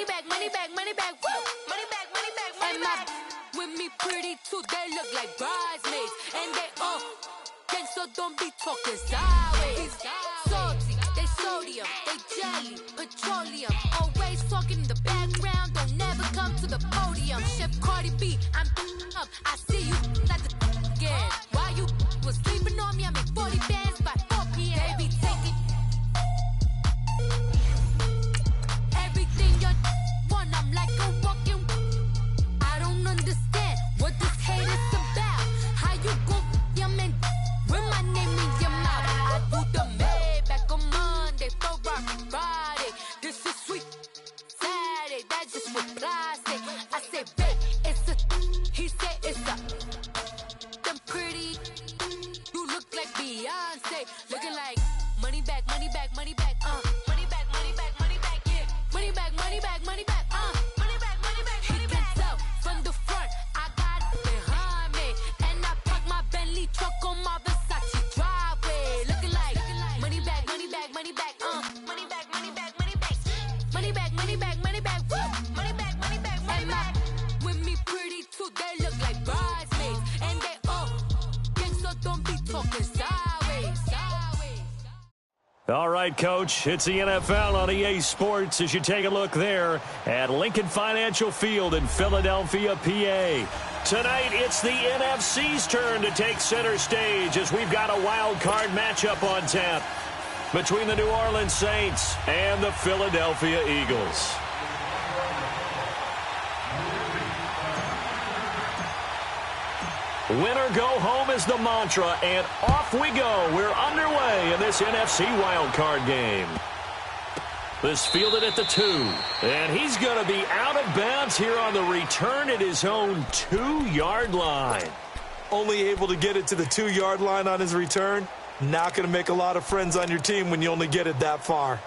money back, money back, money back, woo! Money back, money back, money back. With me pretty too, they look like bridesmaids. And they all gang, so don't be talking sideways. Salty, they sodium, they jelly, petroleum. Always talking in the background, don't never come to the podium. Chef Cardi B, I'm up, I see you like the again. While you was sleeping on me, I make 40 bands by 4 p.m. They be taking everything you want, I'm like a walking. I don't understand what this hate is about. How you go your man with my name in your mouth? I do the Maybach on Monday, Ferrari Friday. This is sweet Saturday, that's just what plastic. I say, babe, it's a. He said it's a. Them pretty. You look like Beyonce, looking like money back, money back, money back, money back, money back, money back, yeah. Money back, money back, money back, money back, money back, money back. He can tell from the front, I got it behind me, and I park my Bentley truck on my Versace driveway, looking like money back, money back, money back, money back, money back, money back, money back, money back, money back, woo, money back, money back, money back. With me pretty too, they look like bridesmaids, and they all gang, so don't be talking sideways. All right, Coach, it's the NFL on EA Sports as you take a look there at Lincoln Financial Field in Philadelphia, PA. Tonight, it's the NFC's turn to take center stage as we've got a wild card matchup on tap between the New Orleans Saints and the Philadelphia Eagles. Winner go home is the mantra, and off we go. We're underway in this NFC wildcard game. This fielded at the 2, and he's going to be out of bounds here on the return at his own 2-yard line. Only able to get it to the 2-yard line on his return. Not going to make a lot of friends on your team when you only get it that far.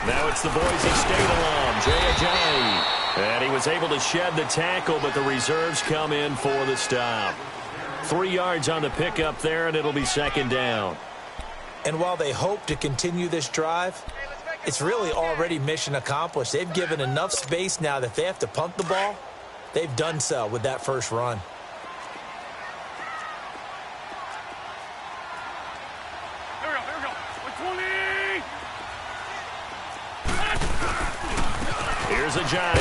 Now it's the Boise State alum, J.J. And he was able to shed the tackle, but the reserves come in for the stop. 3 yards on the pickup there, and it'll be second down. And while they hope to continue this drive, it's really already mission accomplished. They've given enough space now that if they have to punt the ball, they've done so with that first run. Here's a giant,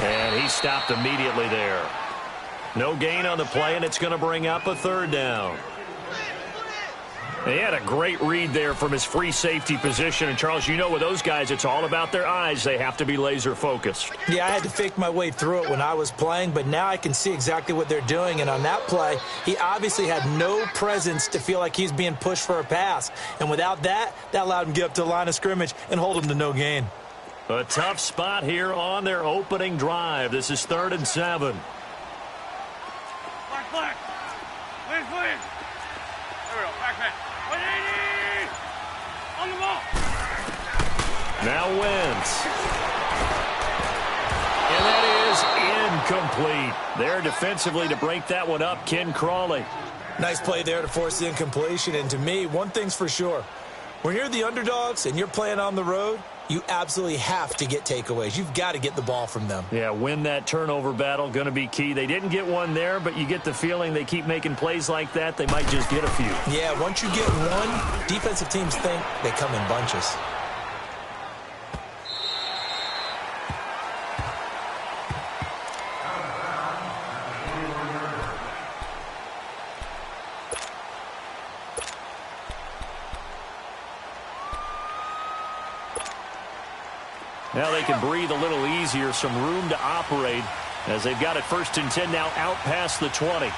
and he stopped immediately there. No gain on the play, and it's going to bring up a third down. He had a great read there from his free safety position. And, Charles, you know with those guys, it's all about their eyes. They have to be laser-focused. Yeah, I had to fake my way through it when I was playing, but now I can see exactly what they're doing. And on that play, he obviously had no presence to feel like he's being pushed for a pass. And without that, that allowed him to get up to the line of scrimmage and hold him to no gain. A tough spot here on their opening drive. This is 3rd and 7. Black. Please. There we go. Back. 180. On the ball. Now Wentz. And that is incomplete. There defensively to break that one up, Ken Crawley. Nice play there to force the incompletion. And to me, one thing's for sure. When you're the underdogs and you're playing on the road, you absolutely have to get takeaways. You've got to get the ball from them. Yeah, win that turnover battle, going to be key. They didn't get one there, but you get the feeling they keep making plays like that, they might just get a few. Yeah, once you get one, defensive teams think they come in bunches. Now they can breathe a little easier, some room to operate as they've got it 1st and 10 now out past the 20.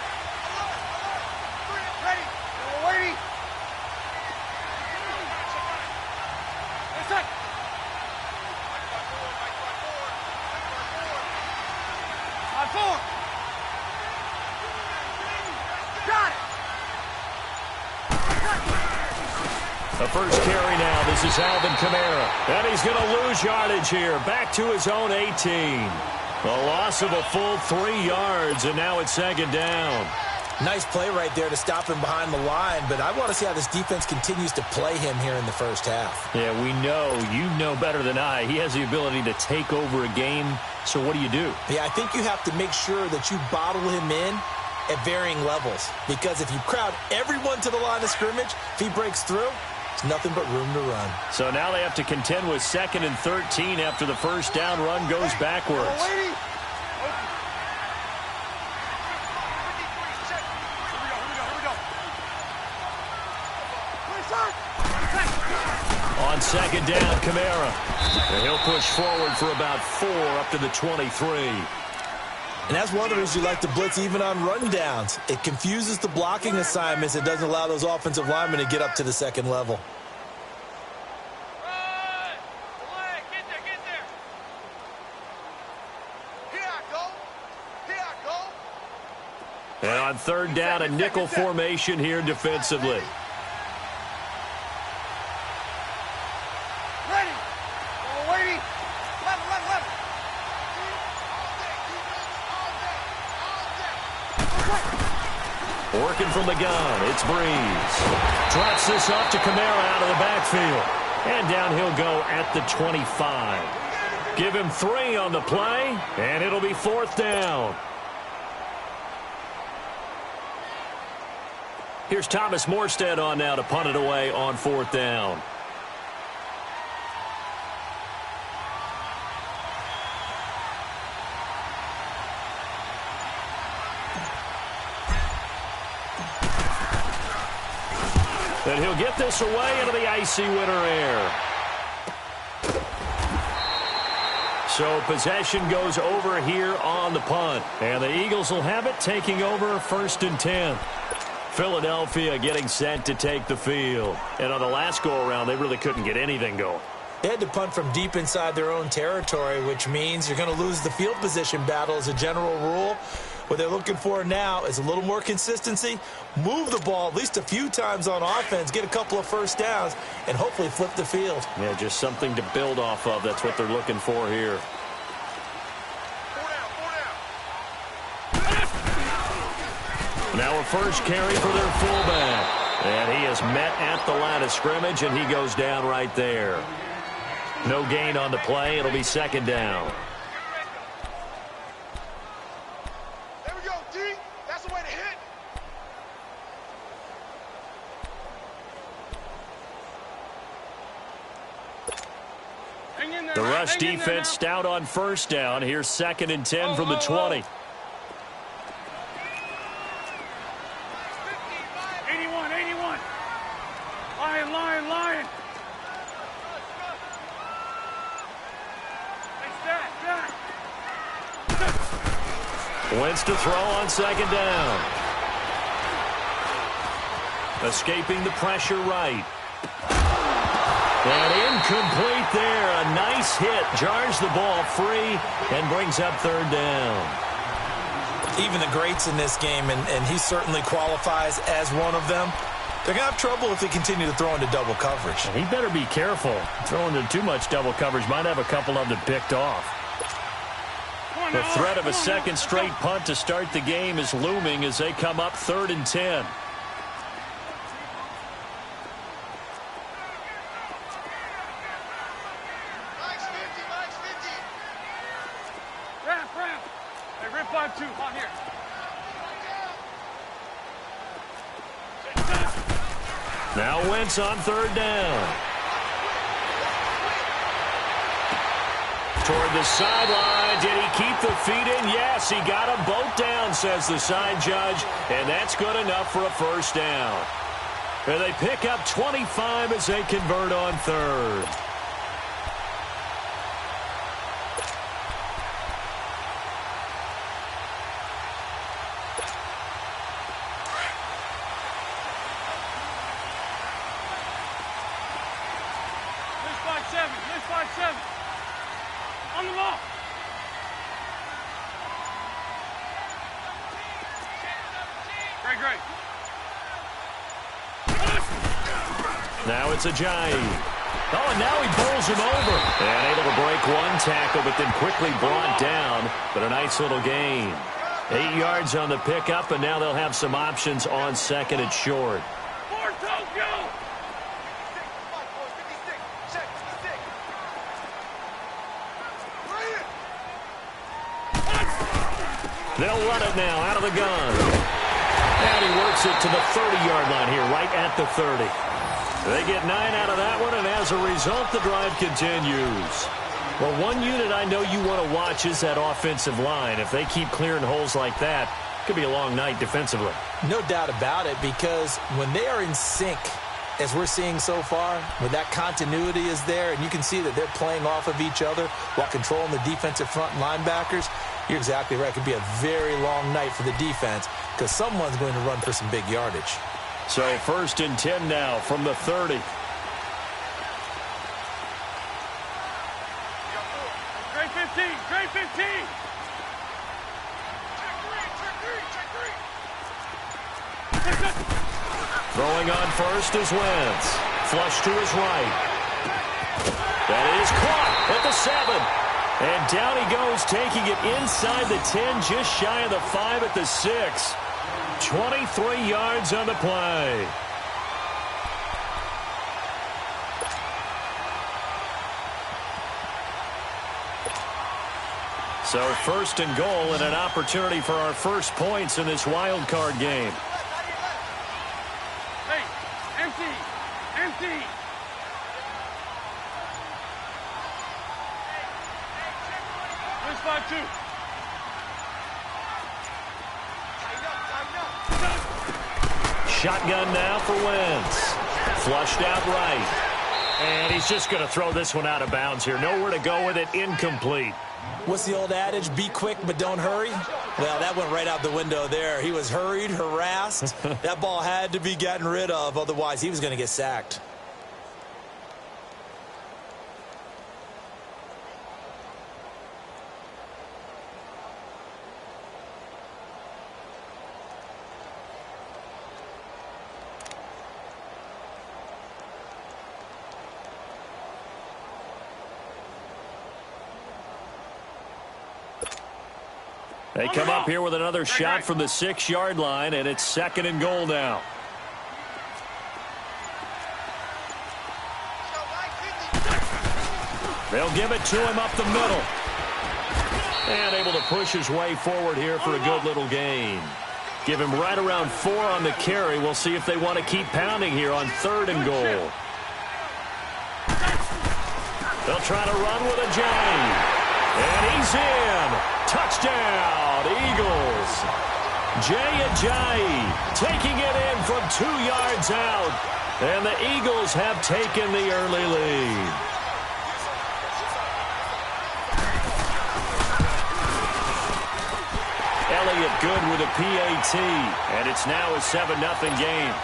The first carry now. This is Alvin Kamara. And he's going to lose yardage here. Back to his own 18. A loss of a full 3 yards, and now it's second down. Nice play right there to stop him behind the line, but I want to see how this defense continues to play him here in the first half. Yeah, we know. You know better than I. He has the ability to take over a game, so what do you do? Yeah, I think you have to make sure that you bottle him in at varying levels, because if you crowd everyone to the line of scrimmage, if he breaks through, it's nothing but room to run. So now they have to contend with 2nd and 13 after the first down run goes backwards. On second down, Kamara. And he'll push forward for about 4 up to the 23. And that's one of the reasons you like to blitz even on run downs. It confuses the blocking assignments. It doesn't allow those offensive linemen to get up to the second level. And on third down, a nickel formation here defensively. Ready. Waiting. Left. Working from the gun, it's Breeze. Drops this off to Kamara out of the backfield. And down he'll go at the 25. Give him 3 on the play, and it'll be 4th down. Here's Thomas Morstead on now to punt it away on 4th down. And he'll get this away into the icy winter air. So possession goes over here on the punt. And the Eagles will have it, taking over 1st and 10. Philadelphia getting set to take the field. And on the last go-around, they really couldn't get anything going. They had to punt from deep inside their own territory, which means you're going to lose the field position battle as a general rule. What they're looking for now is a little more consistency, move the ball at least a few times on offense, get a couple of first downs, and hopefully flip the field. Yeah, just something to build off of. That's what they're looking for here. Now a first carry for their fullback. And he is met at the line of scrimmage, and he goes down right there. No gain on the play. It'll be 2nd down. There we go, D. That's the way to hit. Hang in there, The rush hang in there defense now. stout on 1st down. Here's 2nd and 10 from the 20. 81. Lion. Wentz to throw on 2nd down. Escaping the pressure right. And incomplete there. A nice hit. Jars the ball free and brings up 3rd down. Even the greats in this game, and he certainly qualifies as one of them, they're going to have trouble if they continue to throw into double coverage. He better be careful. Throwing into too much double coverage might have a couple of them picked off. The threat of a second straight punt to start the game is looming as they come up 3rd and 10. Ramp. Hey, rip 5-2. On here. Now Wentz on 3rd down. Toward the sideline. Did he keep the feet in? Yes, he got them both down, says the side judge. And that's good enough for a 1st down. And they pick up 25 as they convert on 3rd. Miss 5-7. On the ball. Great. Now it's Ajayi. Oh, and now he bowls him over. And able to break one tackle, but then quickly brought down. But a nice little gain. 8 yards on the pickup, and now they'll have some options on second and short. They'll run it now out of the gun. And he works it to the 30-yard line here, right at the 30. They get 9 out of that one, and as a result, the drive continues. Well, one unit I know you want to watch is that offensive line. If they keep clearing holes like that, it could be a long night defensively. No doubt about it, because when they are in sync, as we're seeing so far, when that continuity is there, and you can see that they're playing off of each other while controlling the defensive front linebackers, you're exactly right. It could be a very long night for the defense because someone's going to run for some big yardage. So 1st and 10 now from the 30. Great 15, great 15. Throwing on first is Wentz. Flush to his right. That is caught at the 7. And down he goes, taking it inside the 10, just shy of the 5 at the 6. 23 yards on the play. So 1st and goal and an opportunity for our first points in this wild card game. Hey, empty, empty. Spot 2. Shotgun now for Wentz. Flushed out right. And he's just going to throw this one out of bounds here. Nowhere to go with it. Incomplete. What's the old adage? Be quick, but don't hurry. Well, that went right out the window there. He was hurried, harassed. That ball had to be gotten rid of. Otherwise, he was going to get sacked. They come up here with another shot from the 6-yard line, and it's 2nd and goal now. They'll give it to him up the middle. And able to push his way forward here for a good little gain. Give him right around 4 on the carry. We'll see if they want to keep pounding here on 3rd and goal. They'll try to run with Ajayi. And he's in. Touchdown, Eagles. Jay Ajayi taking it in from 2 yards out. And the Eagles have taken the early lead. Elliott good with a PAT. And it's now a 7-0 game.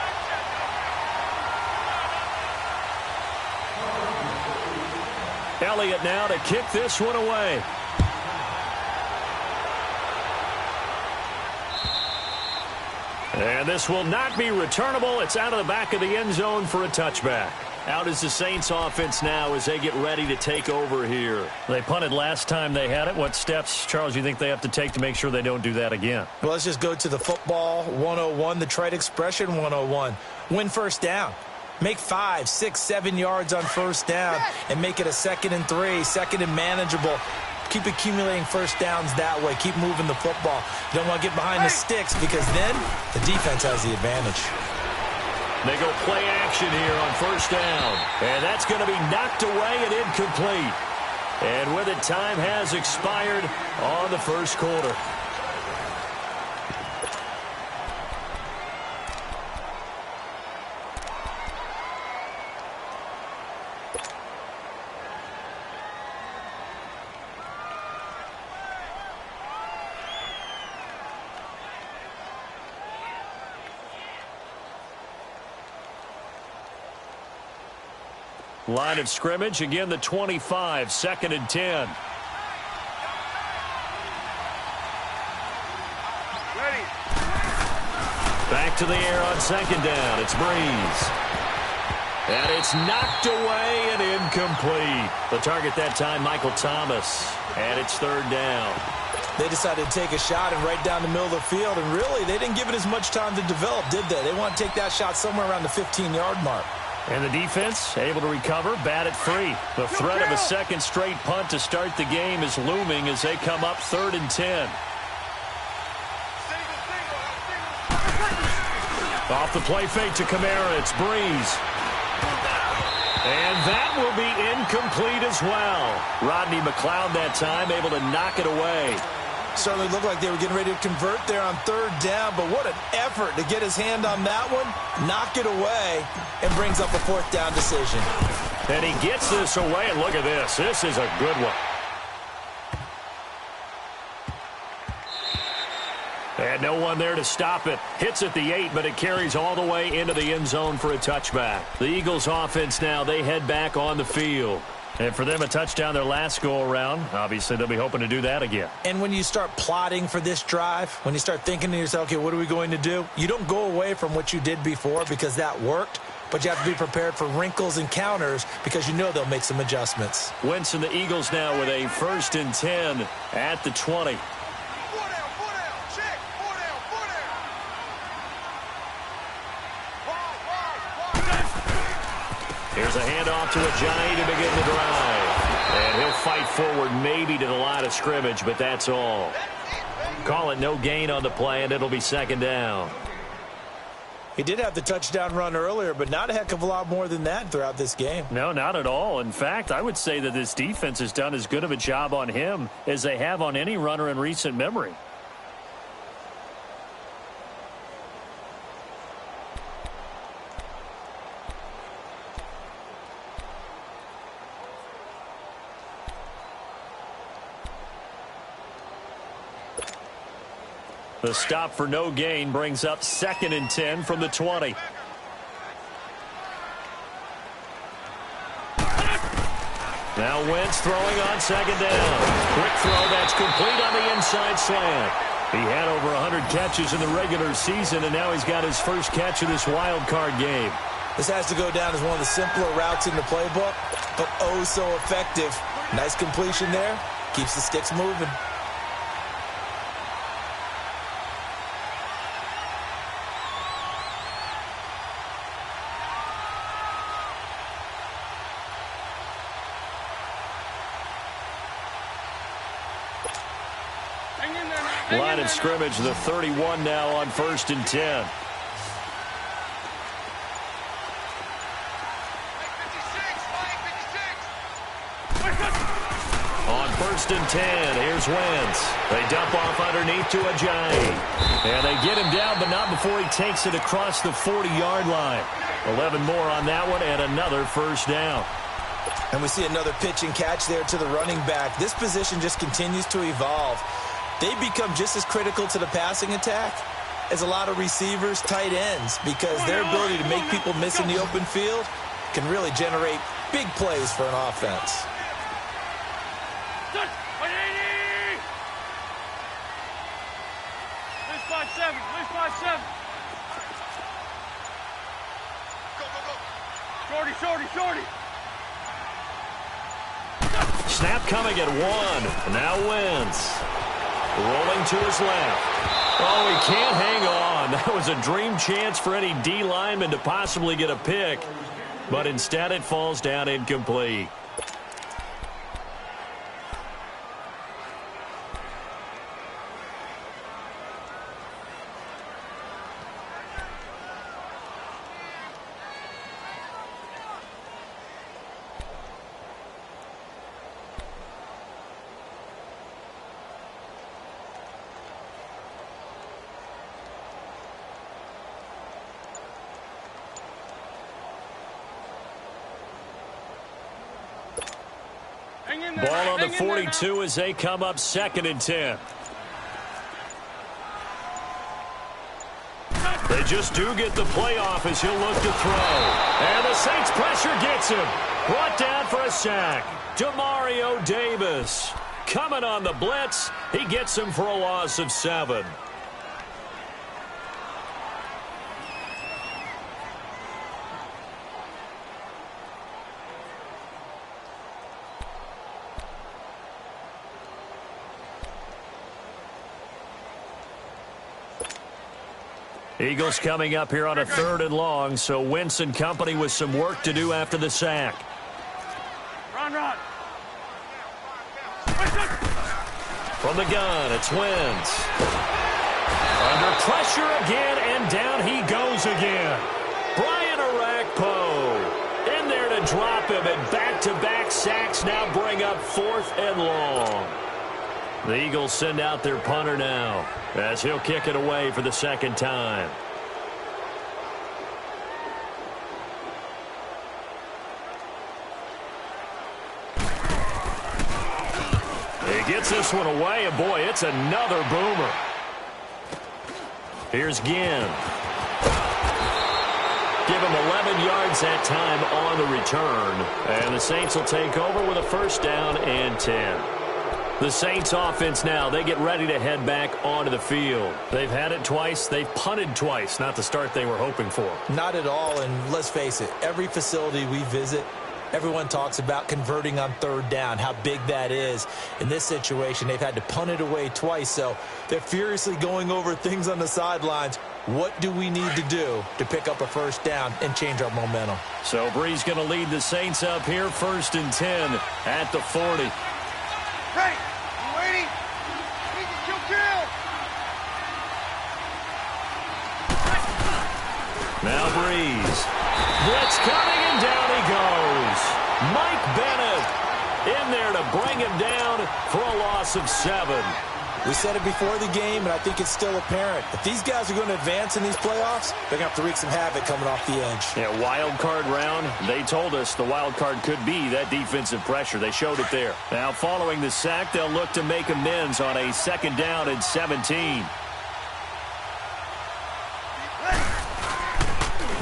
Elliott now to kick this one away. And this will not be returnable. It's out of the back of the end zone for a touchback. Out is the Saints offense now as they get ready to take over here. They punted last time they had it. What steps, Charles, do you think they have to take to make sure they don't do that again? Well, let's just go to the football 101, the trite expression 101. Win first down. Make 5, 6, 7 yards on first down and make it a 2nd and 3, 2nd and manageable. Keep accumulating first downs that way. Keep moving the football. You don't want to get behind the sticks because then the defense has the advantage. They go play action here on first down. And that's going to be knocked away and incomplete. And with it, time has expired on the first quarter. Line of scrimmage, again the 25, 2nd and 10. Ready. Back to the air on 2nd down. It's Breeze. And it's knocked away and incomplete. The target that time, Michael Thomas. And it's third down. They decided to take a shot and right down the middle of the field, and really, they didn't give it as much time to develop, did they? They want to take that shot somewhere around the 15-yard mark. And the defense able to recover, bat it free. The threat of a second straight punt to start the game is looming as they come up 3rd and 10. Off the play fake to Kamara, it's Breeze. And that will be incomplete as well. Rodney McLeod that time able to knock it away. Certainly looked like they were getting ready to convert there on 3rd down, but what an effort to get his hand on that one, knock it away, and brings up a 4th down decision. And he gets this away, and look at this. This is a good one. And no one there to stop it. Hits at the 8, but it carries all the way into the end zone for a touchback. The Eagles offense now, they head back on the field. And for them, a touchdown their last go-around. Obviously, they'll be hoping to do that again. And when you start plotting for this drive, when you start thinking to yourself, okay, what are we going to do? You don't go away from what you did before because that worked, but you have to be prepared for wrinkles and counters because you know they'll make some adjustments. Wentz and the Eagles now with a 1st and 10 at the 20. Here's a handoff to Ajayi to begin the drive. And he'll fight forward maybe to the line of scrimmage, but that's all. Call it no gain on the play, and it'll be 2nd down. He did have the touchdown run earlier, but not a heck of a lot more than that throughout this game. No, not at all. In fact, I would say that this defense has done as good of a job on him as they have on any runner in recent memory. The stop for no gain brings up 2nd and 10 from the 20. Now Wentz throwing on 2nd down. Quick throw that's complete on the inside slant. He had over 100 catches in the regular season, and now he's got his first catch of this wild card game. This has to go down as one of the simpler routes in the playbook, but oh so effective. Nice completion there. Keeps the sticks moving. Line of scrimmage, the 31 now on 1st and 10. On 1st and 10, here's Wentz. They dump off underneath to Ajayi. And they get him down, but not before he takes it across the 40-yard line. 11 more on that one, and another 1st down. And we see another pitch and catch there to the running back. This position just continues to evolve. They become just as critical to the passing attack as a lot of receivers, tight ends, because their ability to make people miss in the open field can really generate big plays for an offense. Shorty. Snap coming at 1. Now Wentz. Rolling to his left. Oh, he can't hang on. That was a dream chance for any D lineman to possibly get a pick. But instead it falls down incomplete. Ball on the 42 as they come up 2nd and 10. They just do get the play off as he'll look to throw. And the Saints pressure gets him. Brought down for a sack. Demario Davis coming on the blitz. He gets him for a loss of 7. Eagles coming up here on a 3rd and long, so Wentz and company with some work to do after the sack. Run. From the gun, it's Wentz. Under pressure again, and down he goes again. Brian Orakpo in there to drop him, and back-to-back sacks now bring up 4th and long. The Eagles send out their punter now as he'll kick it away for the 2nd time. He gets this one away, and boy, it's another boomer. Here's Ginn. Give him 11 yards that time on the return, and the Saints will take over with a 1st down and 10. The Saints offense now, they get ready to head back onto the field. They've had it twice. They've punted twice. Not the start they were hoping for. Not at all, and let's face it, every facility we visit, everyone talks about converting on 3rd down, how big that is. In this situation, they've had to punt it away twice, so they're furiously going over things on the sidelines. What do we need to do to pick up a 1st down and change our momentum? So Bree's going to lead the Saints up here, 1st and 10 at the 40. Hey, you waiting? Need to kill. Now Breeze. Blitz coming, and down he goes. Mike Bennett in there to bring him down for a loss of 7. We said it before the game, and I think it's still apparent. If these guys are going to advance in these playoffs, they're going to have to wreak some havoc coming off the edge. Yeah, wild card round. They told us the wild card could be that defensive pressure. They showed it there. Now, following the sack, they'll look to make amends on a 2nd down and 17.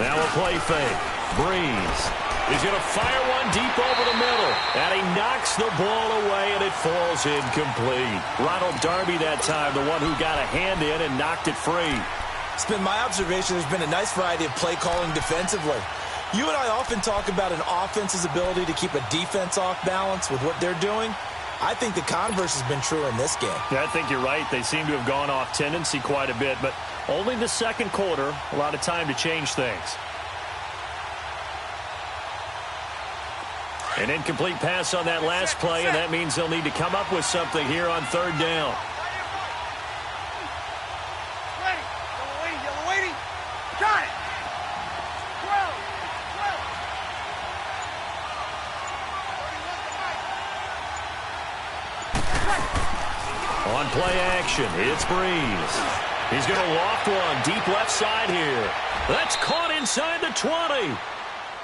Now a play fake. Breeze. He's going to fire one deep over the middle. And he knocks the ball away, and it falls incomplete. Ronald Darby that time, the one who got a hand in and knocked it free. It's been my observation there's been a nice variety of play calling defensively. You and I often talk about an offense's ability to keep a defense off balance with what they're doing. I think the converse has been true in this game. Yeah, I think you're right. They seem to have gone off tendency quite a bit, but only the 2nd quarter, a lot of time to change things. An incomplete pass on that last play, and that means they'll need to come up with something here on 3rd down. Yellow waiting. Got it. 12. On play action, it's Breeze. He's going to loft one deep left side here. That's caught inside the 20.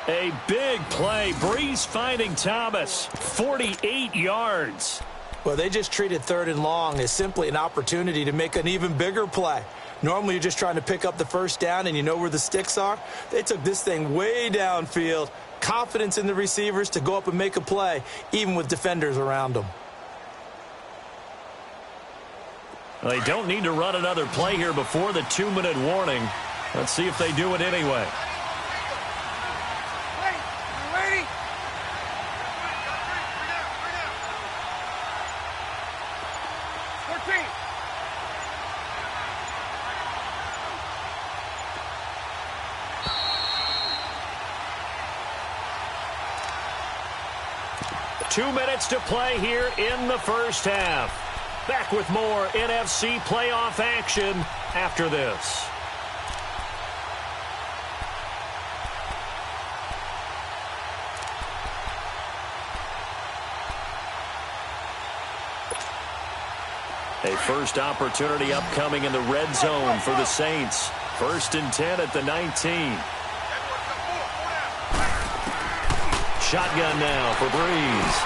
A big play. Breeze finding Thomas. 48 yards. Well, they just treated 3rd and long as simply an opportunity to make an even bigger play. Normally, you're just trying to pick up the 1st down and you know where the sticks are. They took this thing way downfield. Confidence in the receivers to go up and make a play, even with defenders around them. Well, they don't need to run another play here before the 2-minute warning. Let's see if they do it anyway. Waiting. 14. Two minutes to play here in the 1st half. Back with more NFC playoff action after this. A first opportunity upcoming in the red zone for the Saints. 1st and 10 at the 19. Shotgun now for Breeze.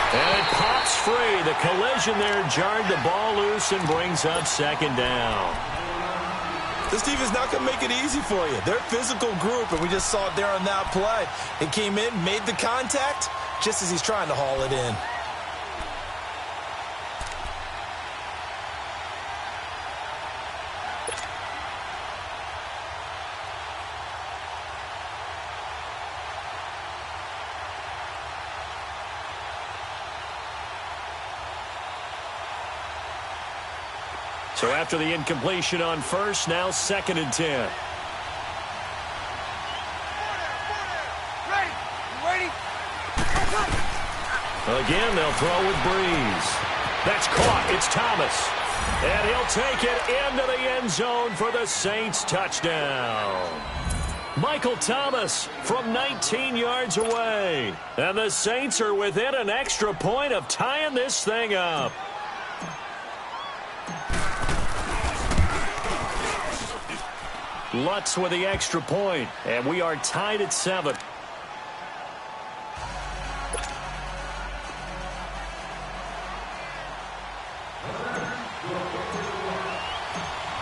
And it pops free. The collision there jarred the ball loose and brings up 2nd down. This defense is not going to make it easy for you. They're a physical group, and we just saw it there on that play. It came in, made the contact, just as he's trying to haul it in. So after the incompletion on first, now 2nd and 10. Again, they'll throw with Breeze. That's caught. It's Thomas. And he'll take it into the end zone for the Saints touchdown. Michael Thomas from 19 yards away. And the Saints are within an extra point of tying this thing up. Lutz with the extra point, and we are tied at 7.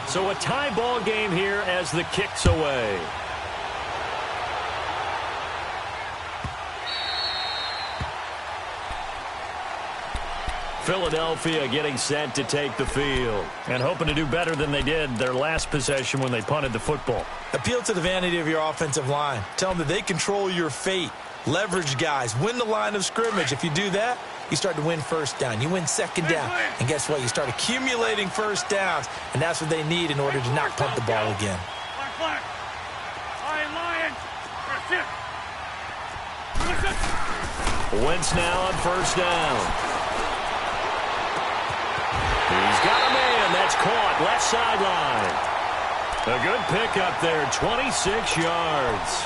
So a tie ball game here as the kick's away. Philadelphia getting set to take the field and hoping to do better than they did their last possession when they punted the football. Appeal to the vanity of your offensive line. Tell them that they control your fate. Leverage guys. Win the line of scrimmage. If you do that, you start to win first down. You win second down. And guess what? You start accumulating first downs. And that's what they need in order to not punt the ball again. Wentz now on first down. He's got a man. That's caught. Left sideline. A good pickup there. 26 yards.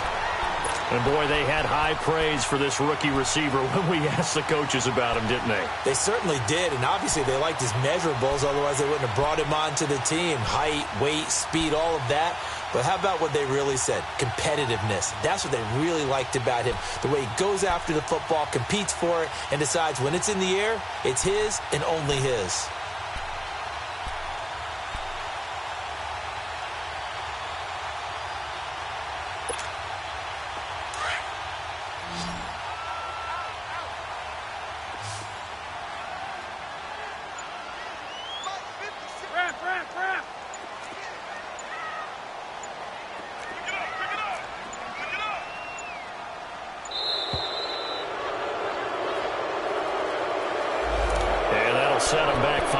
And, boy, they had high praise for this rookie receiver when we asked the coaches about him, didn't they? They certainly did, and obviously they liked his measurables. Otherwise, they wouldn't have brought him onto the team. Height, weight, speed, all of that. But how about what they really said? Competitiveness. That's what they really liked about him. The way he goes after the football, competes for it, and decides when it's in the air, it's his and only his. Set him back 5.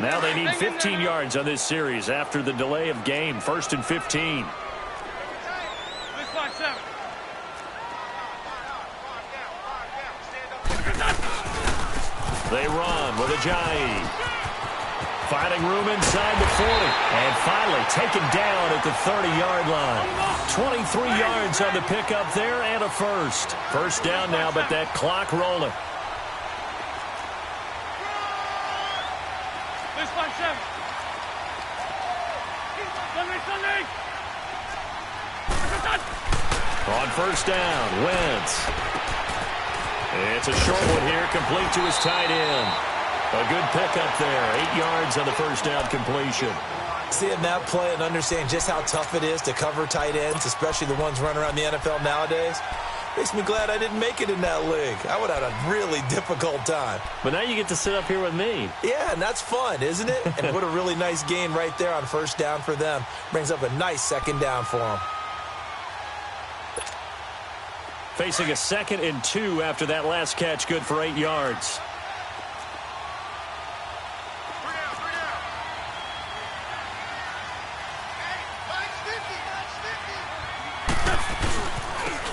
Now they need 15 yards on this series after the delay of game. 1st and 15. They run with Ajayi. Finding room inside the 40. And finally taken down at the 30-yard line. 23 yards on the pickup there and a first. First down now, but that clock rolling. On first down, Wentz. It's a short one here, complete to his tight end. A good pickup there, 8 yards on the first down completion. Seeing that play and understanding just how tough it is to cover tight ends, especially the ones running around the NFL nowadays, makes me glad I didn't make it in that league. I would have had a really difficult time. But now you get to sit up here with me. Yeah, and that's fun, isn't it? And what a really nice gain right there on first down for them. Brings up a nice second down for them. Facing a 2nd and 2 after that last catch, good for 8 yards.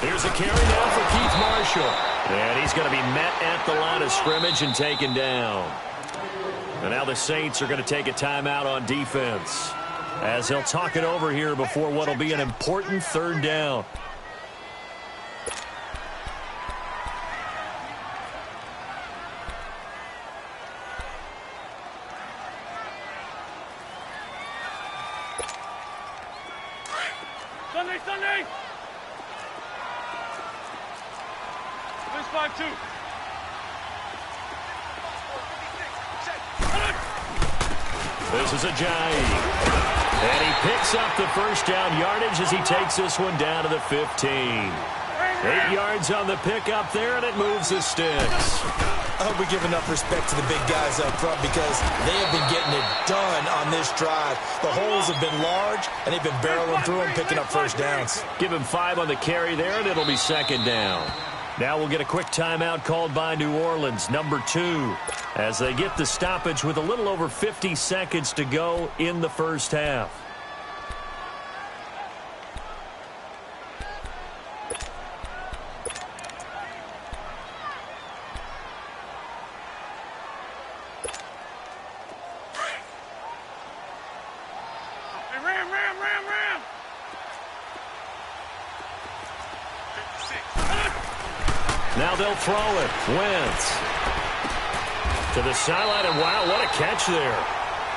Here's a carry now for Keith Marshall. And he's going to be met at the line of scrimmage and taken down. And now the Saints are going to take a timeout on defense, as they'll talk it over here before what will be an important 3rd down. Sunday! 5-2. This is Ajayi. And he picks up the first down yardage as he takes this one down to the 15. 8 yards on the pickup there, and it moves the sticks. I hope we give enough respect to the big guys up front because they have been getting it done on this drive. The holes have been large, and they've been barreling through them, picking up first downs. Give him 5 on the carry there, and it'll be second down. Now we'll get a quick timeout called by New Orleans, number 2, as they get the stoppage with a little over 50 seconds to go in the first half. Now they'll throw it. Wentz to the sideline, and wow, what a catch there.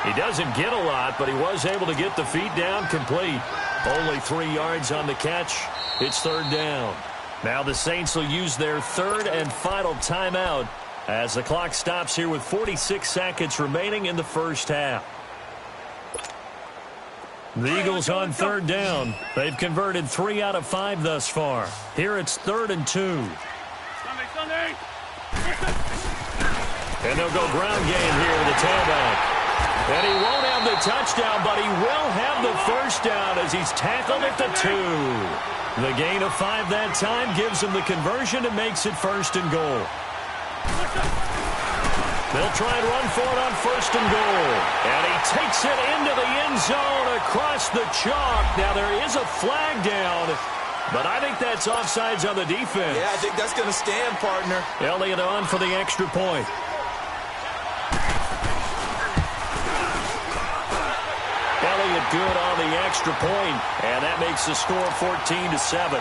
He doesn't get a lot, but he was able to get the feet down complete. Only 3 yards on the catch. It's third down. Now the Saints will use their third and final timeout as the clock stops here with 46 seconds remaining in the first half. The Eagles on third down. They've converted 3 out of 5 thus far. Here it's 3rd and 2. Sunday. And they'll go ground game here with the tailback. And he won't have the touchdown, but he will have the first down as he's tackled at the 2. The gain of 5 that time gives him the conversion and makes it 1st and goal. They'll try and run for it on 1st and goal. And he takes it into the end zone across the chalk. Now there is a flag down, but I think that's offsides on the defense. Yeah, I think that's going to stand, partner. Elliott on for the extra point. Elliott good on the extra point, and that makes the score 14-7.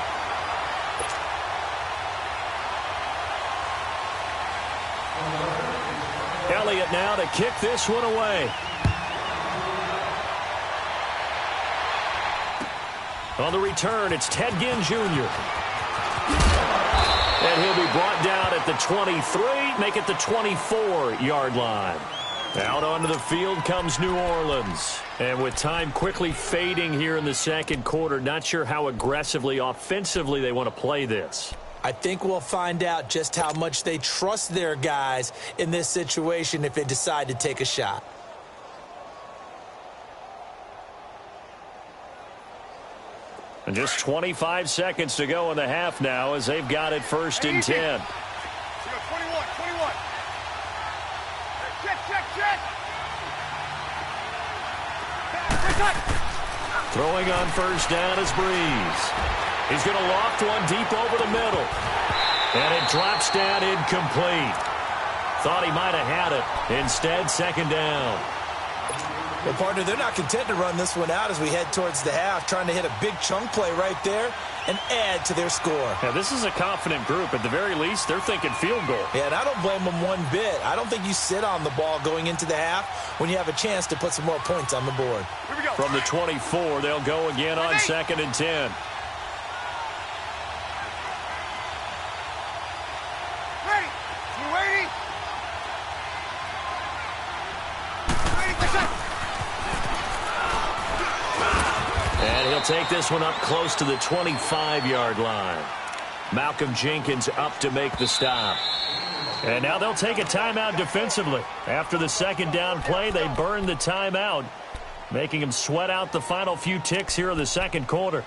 Elliott now to kick this one away. On the return, it's Ted Ginn Jr. And he'll be brought down at the 23, make it the 24-yard line. Out onto the field comes New Orleans. And with time quickly fading here in the second quarter, not sure how aggressively, offensively they want to play this. I think we'll find out just how much they trust their guys in this situation if they decide to take a shot. And just 25 seconds to go in the half now as they've got it 1st and 10. 21. Check. Throwing on 1st down is Breeze. He's going to loft one deep over the middle. And it drops down incomplete. Thought he might have had it. Instead, 2nd down. Well, partner, they're not content to run this one out as we head towards the half, trying to hit a big chunk play right there and add to their score. Now, this is a confident group. At the very least, they're thinking field goal. Yeah, and I don't blame them one bit. I don't think you sit on the ball going into the half when you have a chance to put some more points on the board. Here we go. From the 24, they'll go again on 2nd and 10. Ready? You ready? And he'll take this one up close to the 25-yard line. Malcolm Jenkins up to make the stop. And now they'll take a timeout defensively. After the 2nd down play, they burn the timeout, making them sweat out the final few ticks here in the second quarter.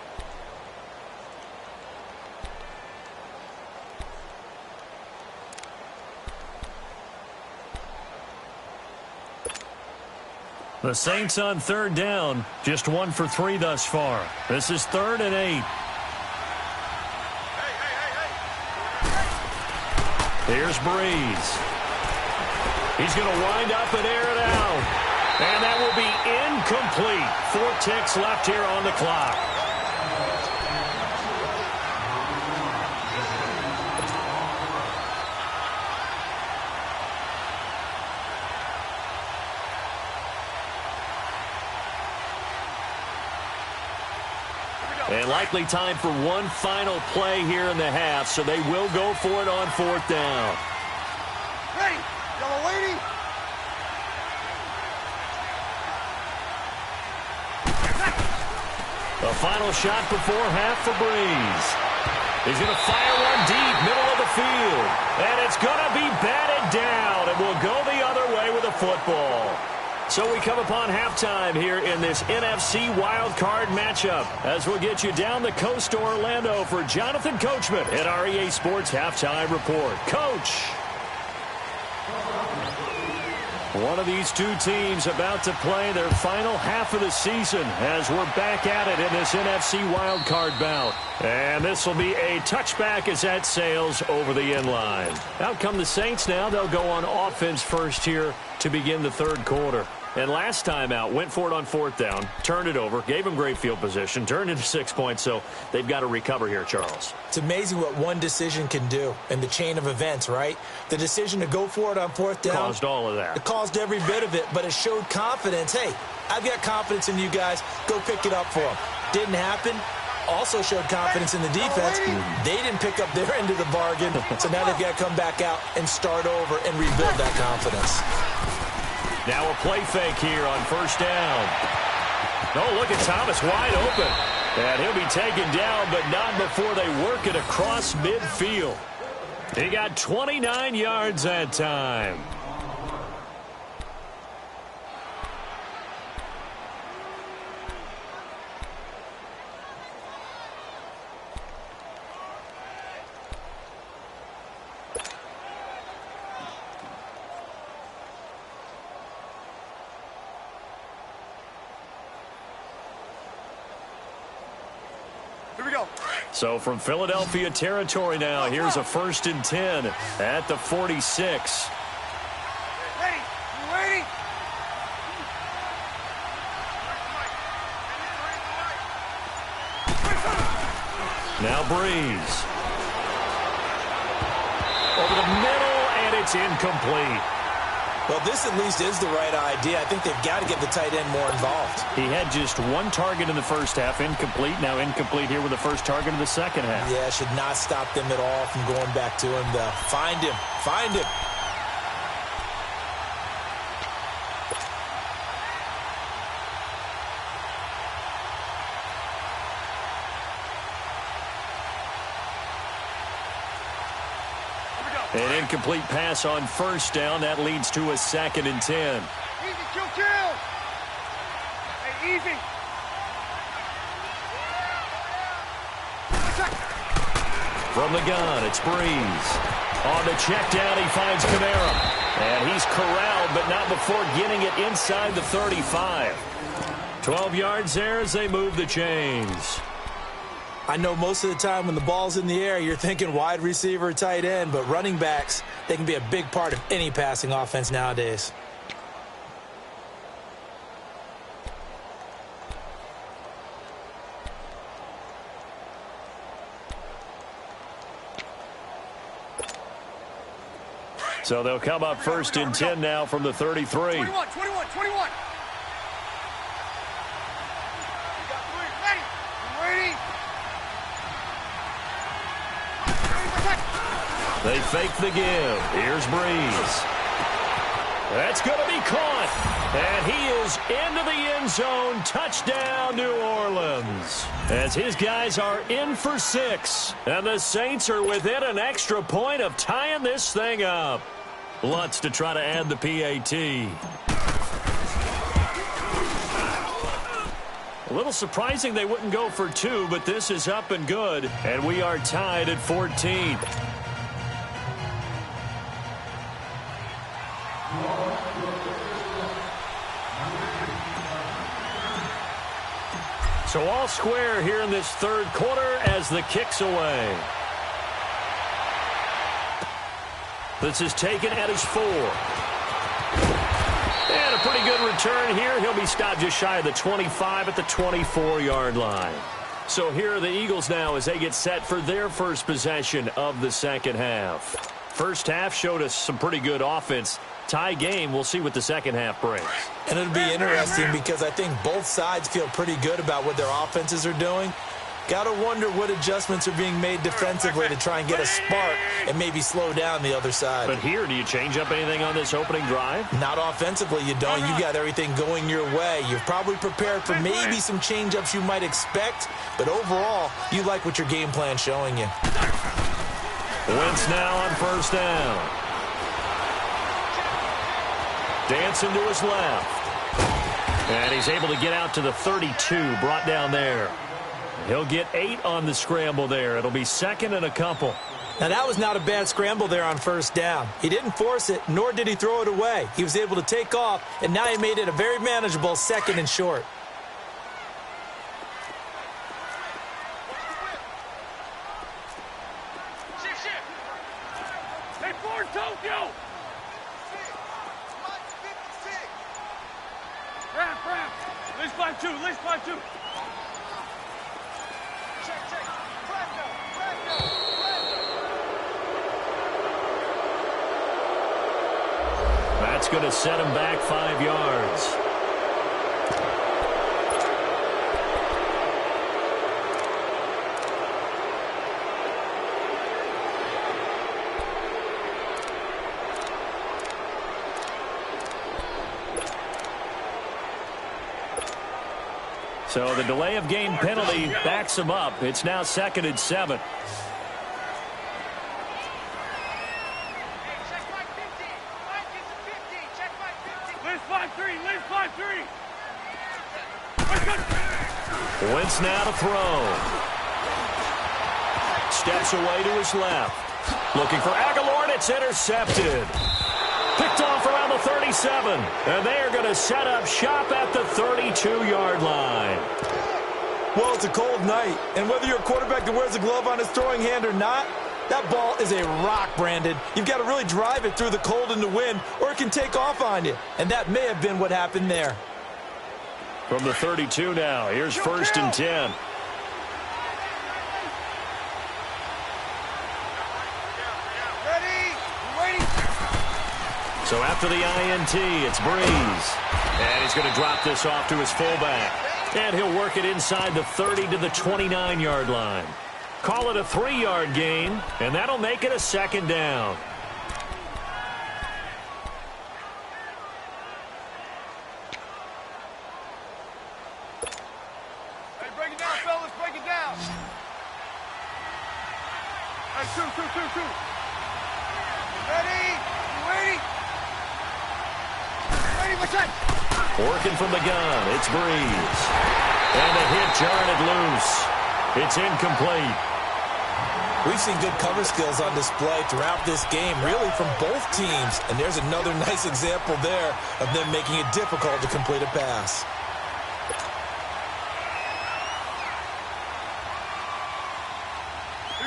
The Saints on 3rd down, just 1 for 3 thus far. This is 3rd and 8. Here's Breeze. He's going to wind up and air it out. And that will be incomplete. 4 ticks left here on the clock. And likely time for one final play here in the half, so they will go for it on 4th down. Ready? Yellow lady. The final shot before half for Breeze. He's going to fire one deep, middle of the field. And it's going to be batted down. And will go the other way with a football. So we come upon halftime here in this NFC wildcard matchup as we'll get you down the coast to Orlando for Jonathan Coachman at our EA Sports Halftime Report. Coach! One of these two teams about to play their final half of the season as we're back at it in this NFC wildcard bout. And this will be a touchback as that sails over the inline. Out come the Saints now. They'll go on offense first here to begin the third quarter. And last time out, went for it on fourth down, turned it over, gave them great field position, turned into 6 points, so they've got to recover here, Charles. It's amazing what one decision can do in the chain of events, right? The decision to go for it on fourth down. Caused all of that. It caused every bit of it, but it showed confidence. Hey, I've got confidence in you guys. Go pick it up for them. Didn't happen. Also showed confidence in the defense. They didn't pick up their end of the bargain, so now they've got to come back out and start over and rebuild that confidence. Now a play fake here on first down. Oh, look at Thomas wide open. And he'll be taken down, but not before they work it across midfield. He got 29 yards that time. So from Philadelphia territory now, here's a 1st and 10 at the 46. Ready? You ready? Now Breeze. Over the middle, and it's incomplete. Well, this at least is the right idea. I think they've got to get the tight end more involved. He had just one target in the first half, incomplete. Now incomplete here with the first target of the second half. Yeah, should not stop them at all from going back to him, though. Find him. Find him. An incomplete pass on first down. That leads to a 2nd and 10. Easy, kill. Hey, easy. From the gun, it's Breeze. On the check down, he finds Kamara. And he's corralled, but not before getting it inside the 35. 12 yards there as they move the chains. I know most of the time when the ball's in the air, you're thinking wide receiver, tight end, but running backs, they can be a big part of any passing offense nowadays. So they'll come up 1st and 10 now from the 33. 21. Ready? They fake the give. Here's Breeze. That's going to be caught. And he is into the end zone. Touchdown, New Orleans. As his guys are in for 6. And the Saints are within an extra point of tying this thing up. Lutz to try to add the PAT. A little surprising they wouldn't go for 2, but this is up and good. And we are tied at 14. So all square here in this third quarter as the kick's away. This is taken at his 4. And a pretty good return here. He'll be stopped just shy of the 25 at the 24-yard line. So here are the Eagles now as they get set for their first possession of the second half. First half showed us some pretty good offense. Tie game, we'll see what the second half brings. And it'll be interesting because I think both sides feel pretty good about what their offenses are doing. Got to wonder what adjustments are being made defensively to try and get a spark and maybe slow down the other side. But here, do you change up anything on this opening drive? Not offensively, you don't. You got everything going your way. You're probably prepared for maybe some change-ups you might expect, but overall, you like what your game plan's showing you. Wentz now on first down. Dancing to his left. And he's able to get out to the 32, brought down there. He'll get 8 on the scramble there. It'll be second and a couple. Now, that was not a bad scramble there on first down. He didn't force it, nor did he throw it away. He was able to take off, and now he made it a very manageable second and short. Hey, Ford, Tokyo! Ramp. List 5-2, list 5-2. Check. That's going to set him back 5 yards. So the delay of game penalty backs him up. It's now second and 7. Wentz now to throw. Steps away to his left. Looking for Aguilar, and it's intercepted. Picked off around the 37. And they are going to set up shop at the 32-yard line. Well, it's a cold night, and whether you're a quarterback that wears a glove on his throwing hand or not, that ball is a rock, Brandon. You've got to really drive it through the cold and the wind, or it can take off on you. And that may have been what happened there. From the 32 now, here's first and 10. So after the INT, it's Breeze. And he's going to drop this off to his fullback. And he'll work it inside the 30 to the 29-yard line. Call it a 3-yard gain, and that'll make it a second down. Hey, break it down, fellas, break it down. Hey, two. Ready? What's that? Working from the gun, it's Breeze. And a hit jarred it loose. It's incomplete. We've seen good cover skills on display throughout this game, really from both teams. And there's another nice example there of them making it difficult to complete a pass.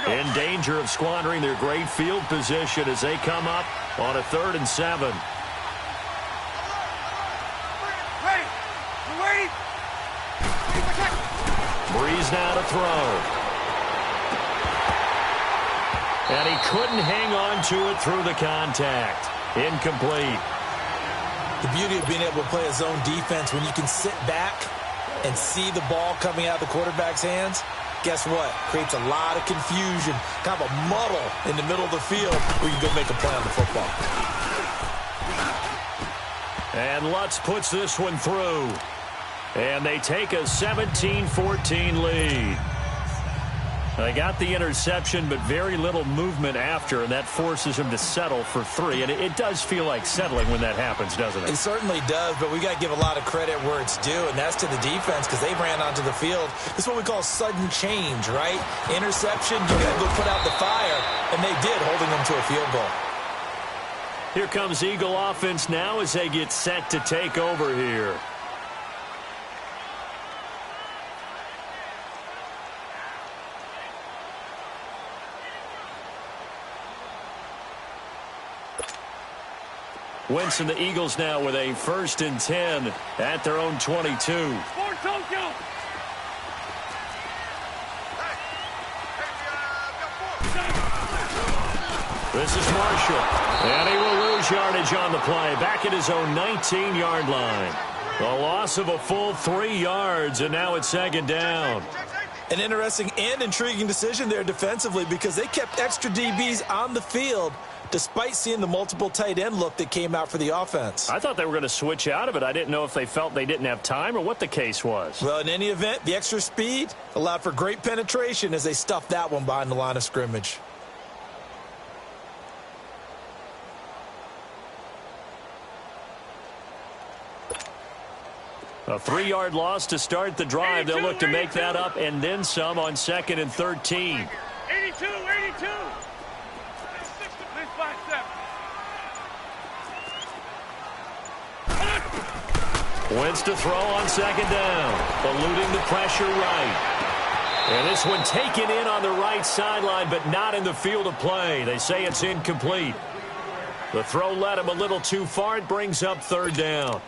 In danger of squandering their great field position as they come up on a 3rd and 7. Breeze now to throw. And he couldn't hang on to it through the contact. Incomplete. The beauty of being able to play a zone defense when you can sit back and see the ball coming out of the quarterback's hands, guess what? Creates a lot of confusion, kind of a muddle in the middle of the field where you can go make a play on the football. And Lutz puts this one through. And they take a 17-14 lead. They got the interception, but very little movement after, and that forces him to settle for 3. And it does feel like settling when that happens, doesn't it? It certainly does, but we got to give a lot of credit where it's due, and that's to the defense because they ran onto the field. This is what we call sudden change, right? Interception, you got to go put out the fire, and they did, holding them to a field goal. Here comes Eagle offense now as they get set to take over here. Wentz and the Eagles now with a 1st and 10 at their own 22. Ford, Tokyo! This is Marshall. And he will lose yardage on the play. Back at his own 19-yard line. A loss of a full 3 yards, and now it's 2nd down. An interesting and intriguing decision there defensively because they kept extra DBs on the field despite seeing the multiple tight end look that came out for the offense. I thought they were going to switch out of it. I didn't know if they felt they didn't have time or what the case was. Well, in any event, the extra speed allowed for great penetration as they stuffed that one behind the line of scrimmage. A 3-yard loss to start the drive. They'll look to make that up and then some on 2nd and 13. 82, 82. This 5-7. Wentz to throw on 2nd down. Eluding the pressure right. And this one taken in on the right sideline, but not in the field of play. They say it's incomplete. The throw led him a little too far. It brings up 3rd down.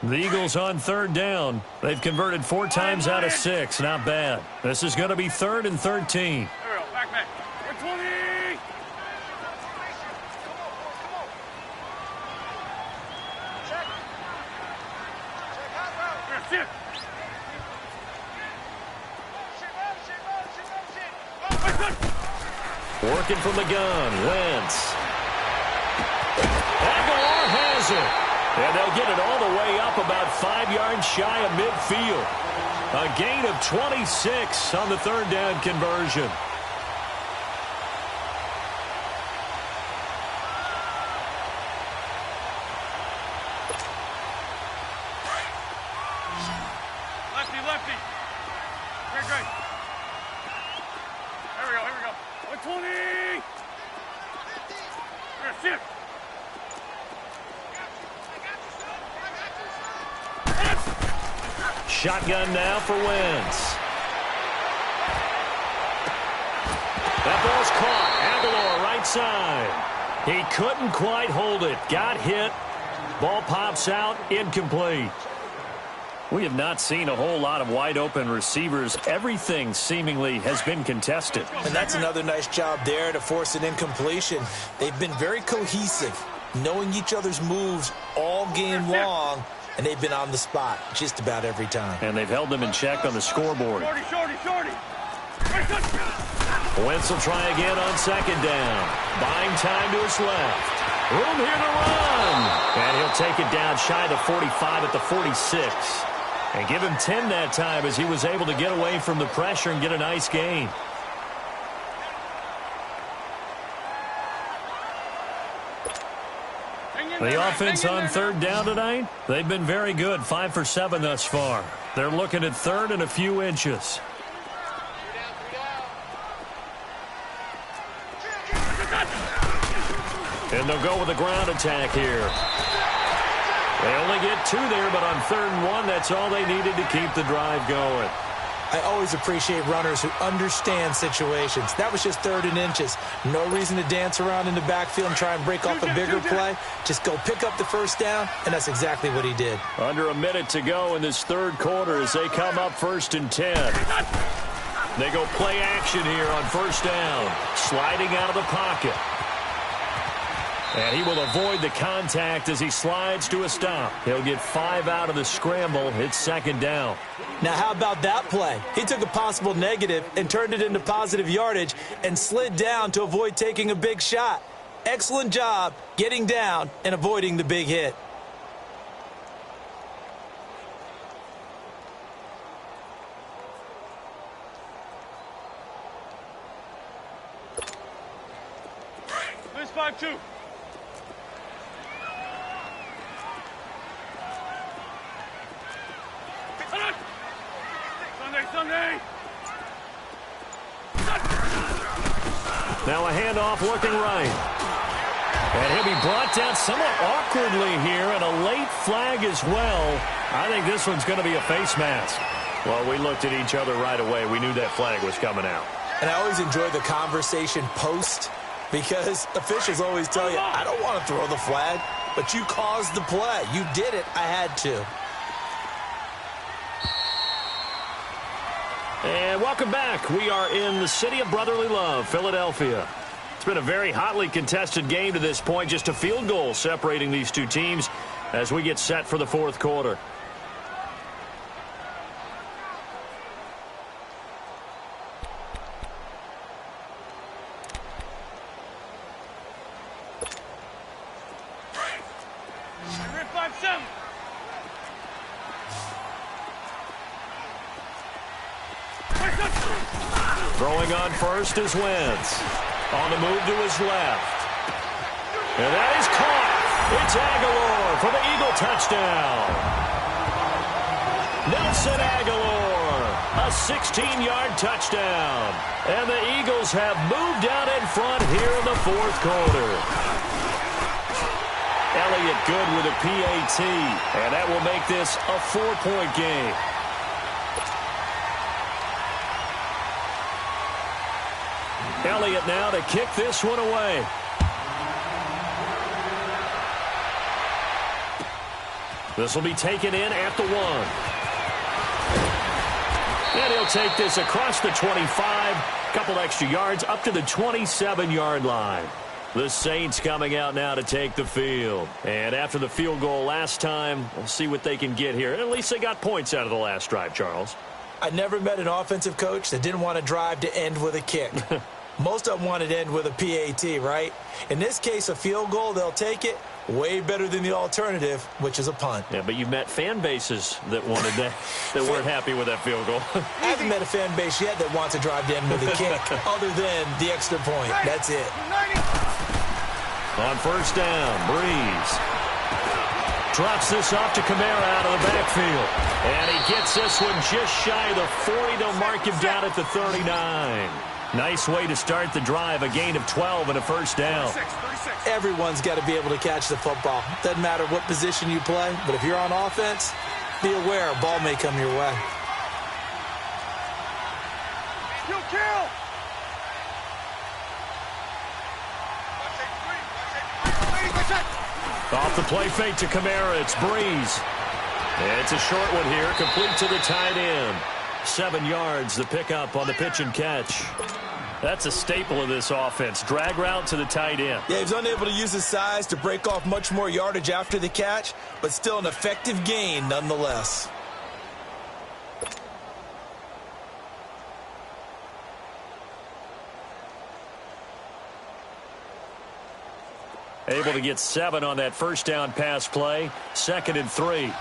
The Eagles on 3rd down. They've converted 4 times out of 6. Not bad. This is going to be 3rd and 13. There we go. Back, man. 120. Check. Working from the gun. Wentz. Aguilar has it. And they'll get it all the way up about 5 yards shy of midfield. A gain of 26 on the 3rd down conversion. Lefty, lefty. Great, great. Here we go. 120. Here, shift. Shotgun now for Wentz. That ball's caught. Aguilar right side. He couldn't quite hold it. Got hit. Ball pops out. Incomplete. We have not seen a whole lot of wide open receivers. Everything seemingly has been contested. And that's another nice job there to force an incompletion. They've been very cohesive, knowing each other's moves all game long. And they've been on the spot just about every time. And they've held them in check on the scoreboard. Shorty. Wentz will try again on 2nd down. Buying time to his left. Room here to run. And he'll take it down shy of the 45 at the 46. And give him 10 that time as he was able to get away from the pressure and get a nice gain. The offense on 3rd down tonight, they've been very good, 5 for 7 thus far. They're looking at 3rd and a few inches. And they'll go with a ground attack here. They only get 2 there, but on 3rd and 1, that's all they needed to keep the drive going. I always appreciate runners who understand situations. That was just 3rd and inches. No reason to dance around in the backfield and try and break off a bigger play. Just go pick up the 1st down, and that's exactly what he did. Under a minute to go in this 3rd quarter as they come up 1st and 10. They go play action here on 1st down. Sliding out of the pocket. And he will avoid the contact as he slides to a stop. He'll get 5 out of the scramble. It's 2nd down. Now, how about that play? He took a possible negative and turned it into positive yardage and slid down to avoid taking a big shot. Excellent job getting down and avoiding the big hit. This 5-2. Sunday. Now a handoff looking right. And he'll be brought down somewhat awkwardly here, and a late flag as well. I think this one's going to be a face mask. Well, we looked at each other right away. We knew that flag was coming out. And I always enjoy the conversation post because officials always tell you, I don't want to throw the flag, but you caused the play. You did it. I had to. And welcome back. We are in the city of brotherly love, Philadelphia. It's been a very hotly contested game to this point. Just a field goal separating these two teams as we get set for the 4th quarter. Throwing on first is Wentz. On the move to his left. And that is caught. It's Aguilar for the Eagle touchdown. Nelson Aguilar, a 16-yard touchdown. And the Eagles have moved out in front here in the fourth quarter. Elliott good with a PAT, and that will make this a 4-point game. Elliott now to kick this one away. This will be taken in at the 1. And he'll take this across the 25, couple extra yards up to the 27-yard line. The Saints coming out now to take the field. And after the field goal last time, we'll see what they can get here. At least they got points out of the last drive, Charles. I never met an offensive coach that didn't want to drive to end with a kick. Most of them want it to end with a PAT, right? In this case, a field goal, they'll take it. Way better than the alternative, which is a punt. Yeah, but you've met fan bases that wanted that, that weren't happy with that field goal. I haven't met a fan base yet that wants to drive to end with a kick, other than the extra point. That's it. On first down, Breeze drops this off to Kamara out of the backfield. And he gets this one just shy of the 40. They'll mark him down at the 39. Nice way to start the drive, a gain of 12 and a first down. Everyone's got to be able to catch the football. Doesn't matter what position you play, but if you're on offense, be aware a ball may come your way. Kill! Off the play fake to Kamara, it's Breeze. It's a short one here, complete to the tight end. 7 yards, the pickup on the pitch and catch. That's a staple of this offense. Drag route to the tight end. Yeah, he was unable to use his size to break off much more yardage after the catch, but still an effective gain nonetheless. Able to get 7 on that first down pass play. 2nd and 3.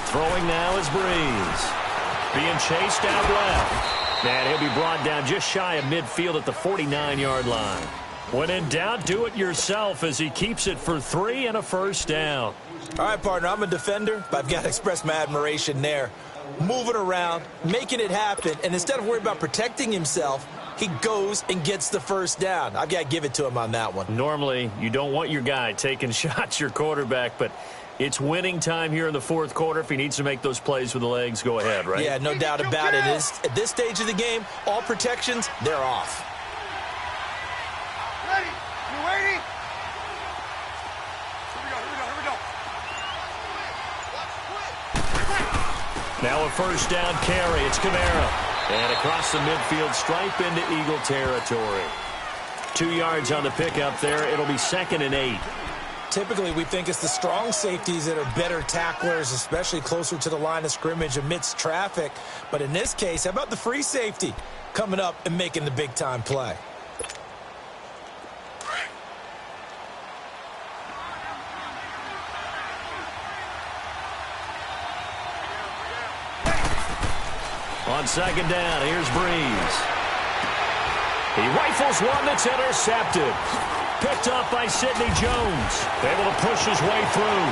Throwing now is Breeze. Being chased out left. And he'll be brought down just shy of midfield at the 49-yard line. When in doubt, do it yourself as he keeps it for 3 and a first down. All right, partner, I'm a defender, but I've got to express my admiration there. Moving around, making it happen, and instead of worrying about protecting himself, he goes and gets the first down. I've got to give it to him on that one. Normally, you don't want your guy taking shots, your quarterback, but it's winning time here in the fourth quarter. If he needs to make those plays with the legs, go ahead, right? Yeah, no doubt about it. At this stage of the game, all protections, they're off. Ready? You waiting? Here we go. Now a first down carry. It's Kamara. And across the midfield stripe into Eagle territory. 2 yards on the pickup there. It'll be 2nd and 8. Typically, we think it's the strong safeties that are better tacklers, especially closer to the line of scrimmage amidst traffic. But in this case, how about the free safety coming up and making the big-time play? On 2nd down, here's Breeze. He rifles one that's intercepted. Picked up by Sidney Jones. Able to push his way through.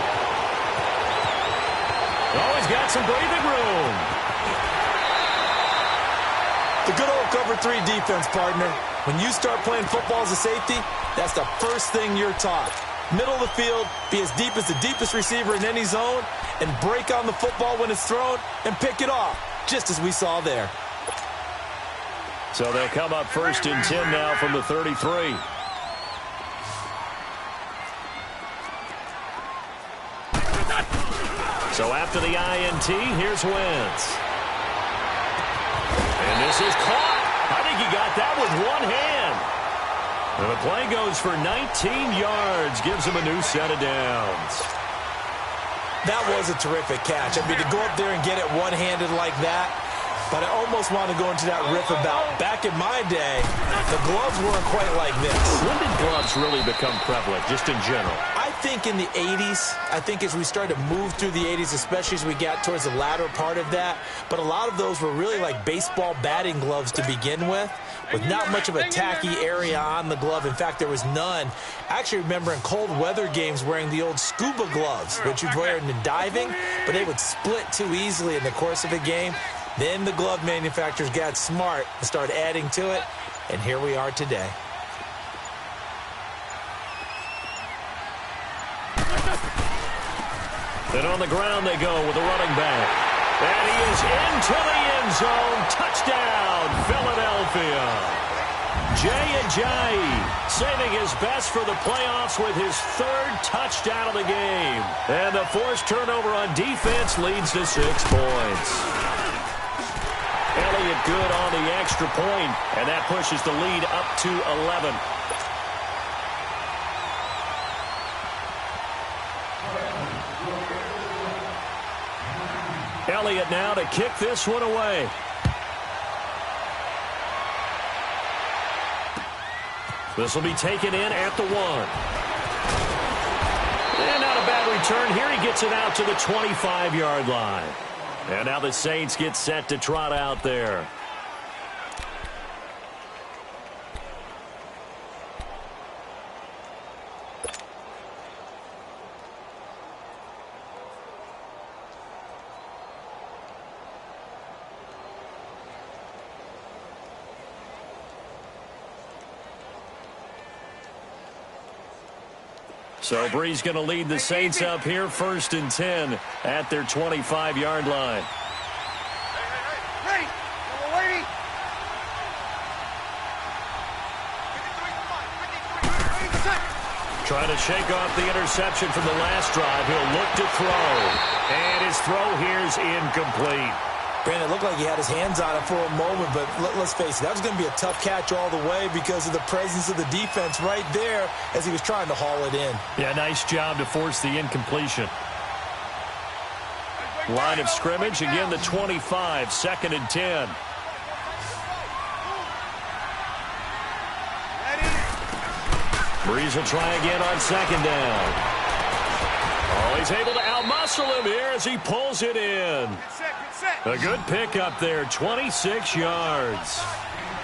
Oh, he's got some breathing room. The good old cover 3 defense, partner. When you start playing football as a safety, that's the first thing you're taught. Middle of the field, be as deep as the deepest receiver in any zone, and break on the football when it's thrown and pick it off, just as we saw there. So they'll come up 1st and 10 now from the 33. So after the INT, here's Wentz. And this is caught. I think he got that with one hand. And the play goes for 19 yards. Gives him a new set of downs. That was a terrific catch. I mean, to go up there and get it one-handed like that, But I almost want to go into that riff about back in my day, the gloves weren't quite like this. When did gloves really become prevalent, just in general? I think in the 80s. I think as we started to move through the 80s, especially as we got towards the latter part of that. But a lot of those were really like baseball batting gloves to begin with not much of a tacky area on the glove. In fact, there was none. I actually remember in cold weather games wearing the old scuba gloves, which you'd wear in diving, but they would split too easily in the course of a game. Then the glove manufacturers got smart and started adding to it, and here we are today. Then on the ground they go with a running back. And he is into the end zone. Touchdown, Philadelphia. Jay Ajayi saving his best for the playoffs with his third touchdown of the game. And the forced turnover on defense leads to 6 points. Elliott good on the extra point, and that pushes the lead up to 11. Elliott now to kick this one away. This will be taken in at the 1. And not a bad return here. He gets it out to the 25-yard line. And now the Saints get set to trot out there. So Bree's going to lead the Saints up here, 1st and 10 at their 25-yard line. Ready? We're waiting. Trying to shake off the interception from the last drive. He'll look to throw. And his throw here's incomplete. Brandon, it looked like he had his hands on it for a moment, but let's face it, that was going to be a tough catch all the way because of the presence of the defense right there as he was trying to haul it in. Yeah, nice job to force the incompletion. Line of scrimmage, again the 25, 2nd and 10. Breeze will try again on 2nd down. Oh, he's able to outmuscle him here as he pulls it in. A good pickup there, 26 yards.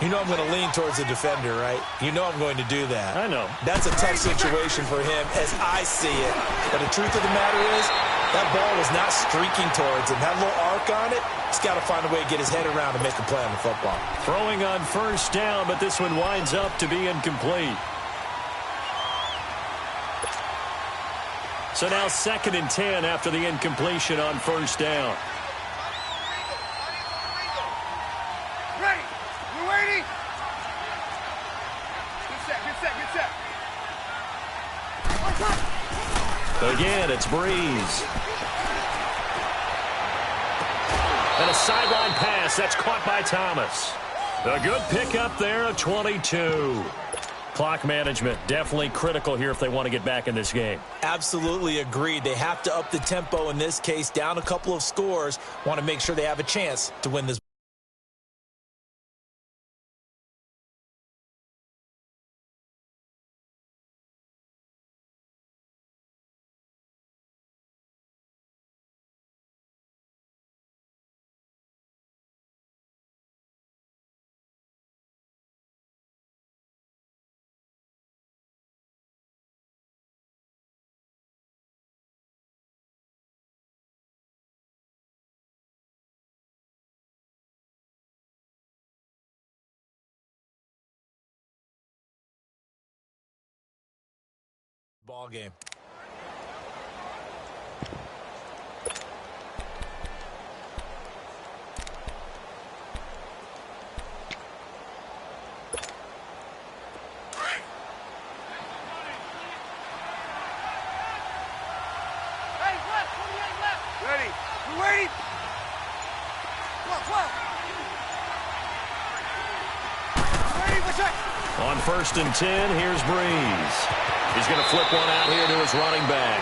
You know I'm going to lean towards the defender, right? You know I'm going to do that. I know. That's a tough situation for him as I see it. But the truth of the matter is, that ball was not streaking towards him. That little arc on it, he's got to find a way to get his head around and make a play on the football. Throwing on 1st down, but this one winds up to be incomplete. So now 2nd and 10 after the incompletion on 1st down. Ready? We're waiting. Good set, good set, good set. Again, it's Breeze. And a sideline pass. That's caught by Thomas. A good pickup there of 22. Clock management definitely critical here if they want to get back in this game. Absolutely agreed. They have to up the tempo in this case, down a couple of scores. Want to make sure they have a chance to win this. Ball game. Ready? We're waiting. Ready? What's up? On 1st and 10, here's Breeze. He's going to flip one out here to his running back.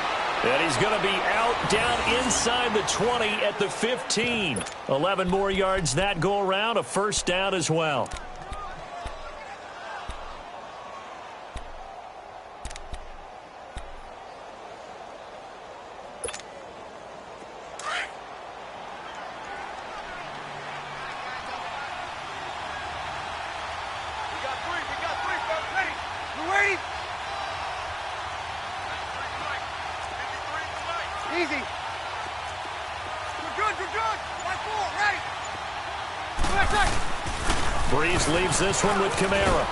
And he's going to be out down inside the 20 at the 15. 11 more yards that go around, a first down as well. Easy. You're good. Right forward, ready. Breeze leaves this one with Kamara.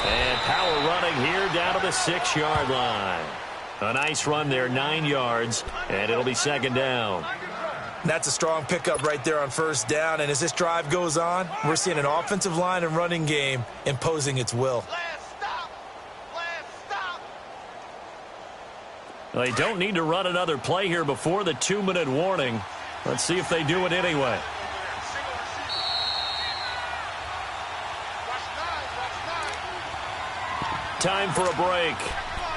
And power running here down to the 6-yard line. A nice run there, 9 yards, and it'll be second down. That's a strong pickup right there on first down, and as this drive goes on, we're seeing an offensive line and running game imposing its will. They don't need to run another play here before the 2-minute warning. Let's see if they do it anyway. Time for a break.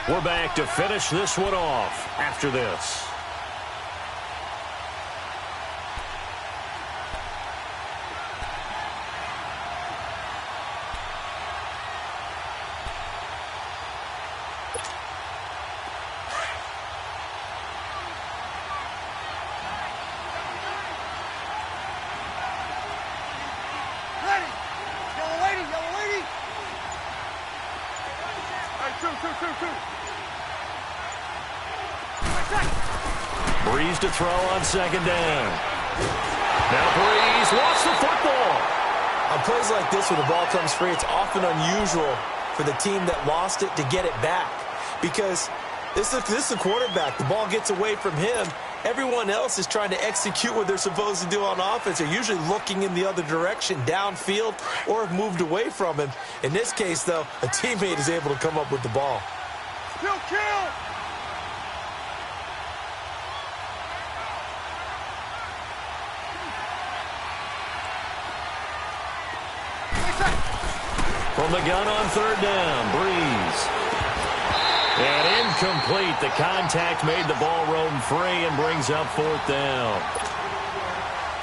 We're back to finish this one off after this. Breeze to throw on second down. Now Breeze lost the football. On plays like this where the ball comes free, it's often unusual for the team that lost it to get it back. Because this is the quarterback. The ball gets away from him. Everyone else is trying to execute what they're supposed to do on offense. They're usually looking in the other direction, downfield, or have moved away from him. In this case, though, a teammate is able to come up with the ball. Kill! From the gun on third down, Breeze. And incomplete. The contact made the ball roam free and brings up fourth down.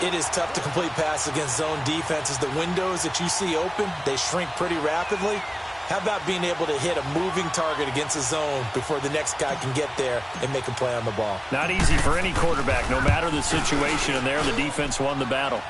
It is tough to complete passes against zone defenses. The windows that you see open, they shrink pretty rapidly. How about being able to hit a moving target against a zone before the next guy can get there and make a play on the ball? Not easy for any quarterback, no matter the situation, and there the defense won the battle.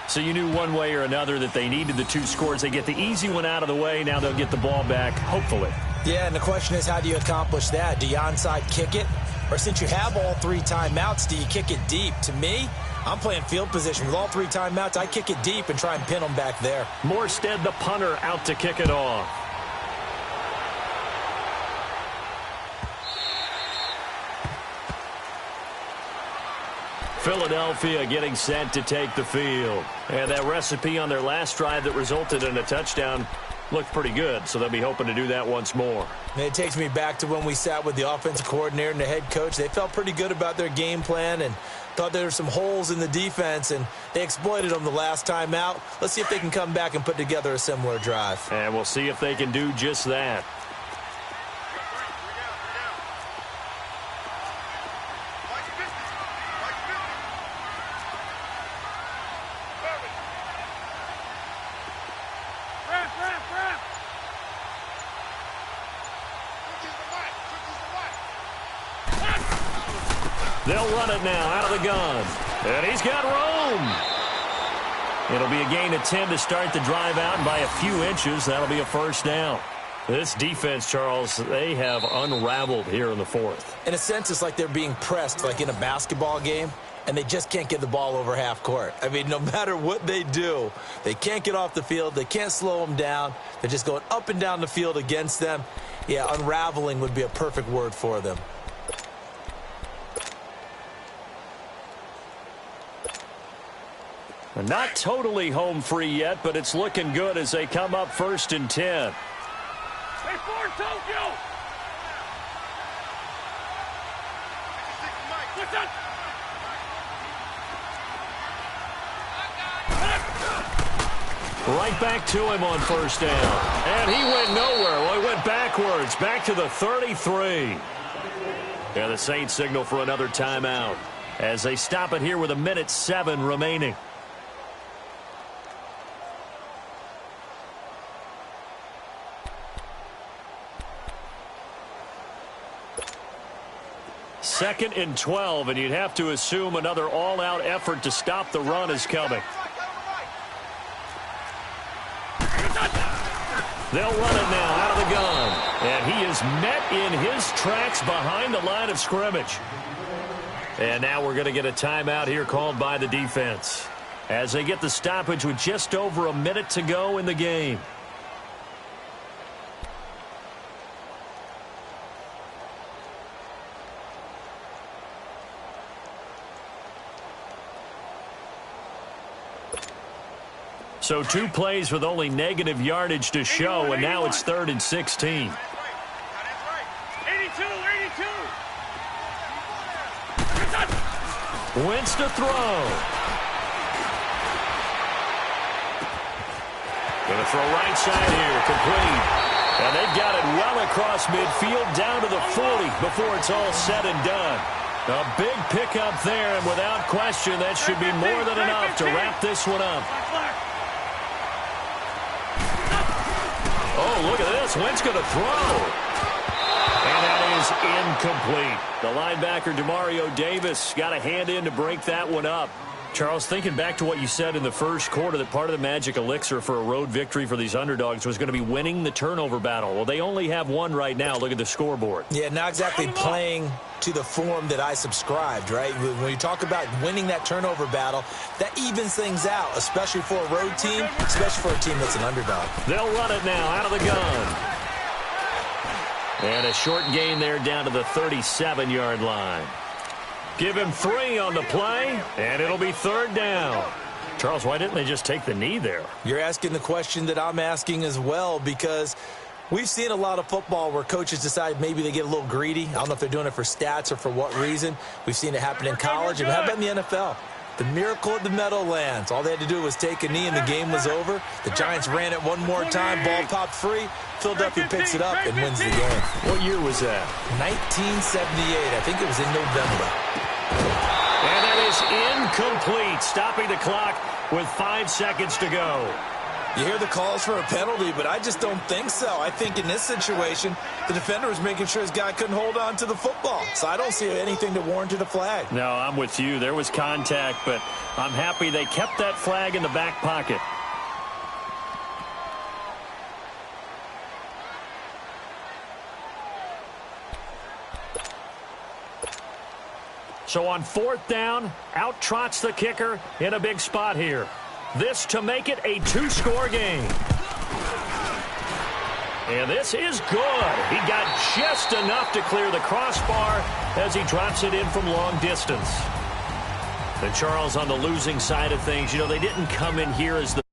So you knew one way or another that they needed the 2 scores. They get the easy one out of the way. Now they'll get the ball back, hopefully. Yeah, and the question is, how do you accomplish that? Do you onside kick it? Or since you have all 3 timeouts, do you kick it deep? To me, I'm playing field position. With all 3 timeouts, I kick it deep and try and pin them back there. Morstead, the punter, out to kick it off. Philadelphia getting set to take the field. And that recipe on their last drive that resulted in a touchdown looked pretty good, so they'll be hoping to do that once more. And it takes me back to when we sat with the offensive coordinator and the head coach. They felt pretty good about their game plan and thought there were some holes in the defense, and they exploited them the last time out. Let's see if they can come back and put together a similar drive. And we'll see if they can do just that. They'll run it now out of the gun. And he's got room. It'll be a gain of 10 to start the drive out, and by a few inches, that'll be a first down. This defense, Charles, they have unraveled here in the fourth. In a sense, it's like they're being pressed like in a basketball game, and they just can't get the ball over half court. I mean, no matter what they do, they can't get off the field. They can't slow them down. They're just going up and down the field against them. Yeah, unraveling would be a perfect word for them. Not totally home free yet, but it's looking good as they come up 1st and 10. Hey, Ford, Tokyo! Listen! Right back to him on first down. And he went nowhere. Well, he went backwards, back to the 33. And the Saints signal for another timeout as they stop it here with 1:07 remaining. Second and 12, and you'd have to assume another all-out effort to stop the run is coming. They'll run it now out of the gun. And he is met in his tracks behind the line of scrimmage. And now we're going to get a timeout here called by the defense as they get the stoppage with just over a minute to go in the game. So 2 plays with only negative yardage to show, and now it's 3rd and 16. 82. Wentz to throw. Going to throw right side here, complete. And they've got it well across midfield, down to the 40 before it's all said and done. A big pickup there, and without question, that should be more than enough to wrap this one up. Oh, look at this. Wentz going to throw. And that is incomplete. The linebacker, Demario Davis, got a hand in to break that one up. Charles, thinking back to what you said in the first quarter, that part of the magic elixir for a road victory for these underdogs was going to be winning the turnover battle. Well, they only have one right now. Look at the scoreboard. Yeah, not exactly playing to the form that I subscribed, right? When you talk about winning that turnover battle, that evens things out, especially for a road team, especially for a team that's an underdog. They'll run it now out of the gun. And a short gain there down to the 37-yard line. Give him 3 on the play, and it'll be 3rd down. Charles, why didn't they just take the knee there? You're asking the question that I'm asking as well, because we've seen a lot of football where coaches decide maybe they get a little greedy. I don't know if they're doing it for stats or for what reason. We've seen it happen in college, and how about in the NFL? The miracle at the Meadowlands. All they had to do was take a knee, and the game was over. The Giants ran it one more time. Ball popped free. Philadelphia picks it up and wins the game. What year was that? 1978. I think it was in November. And that is incomplete, stopping the clock with 5 seconds to go. You hear the calls for a penalty, but I just don't think so. I think in this situation, the defender was making sure his guy couldn't hold on to the football. So I don't see anything to warrant a flag. No, I'm with you. There was contact, but I'm happy they kept that flag in the back pocket. So on 4th down, out trots the kicker in a big spot here. This to make it a 2-score game. And this is good. He got just enough to clear the crossbar as he drops it in from long distance. And Charles, on the losing side of things, you know, they didn't come in here as the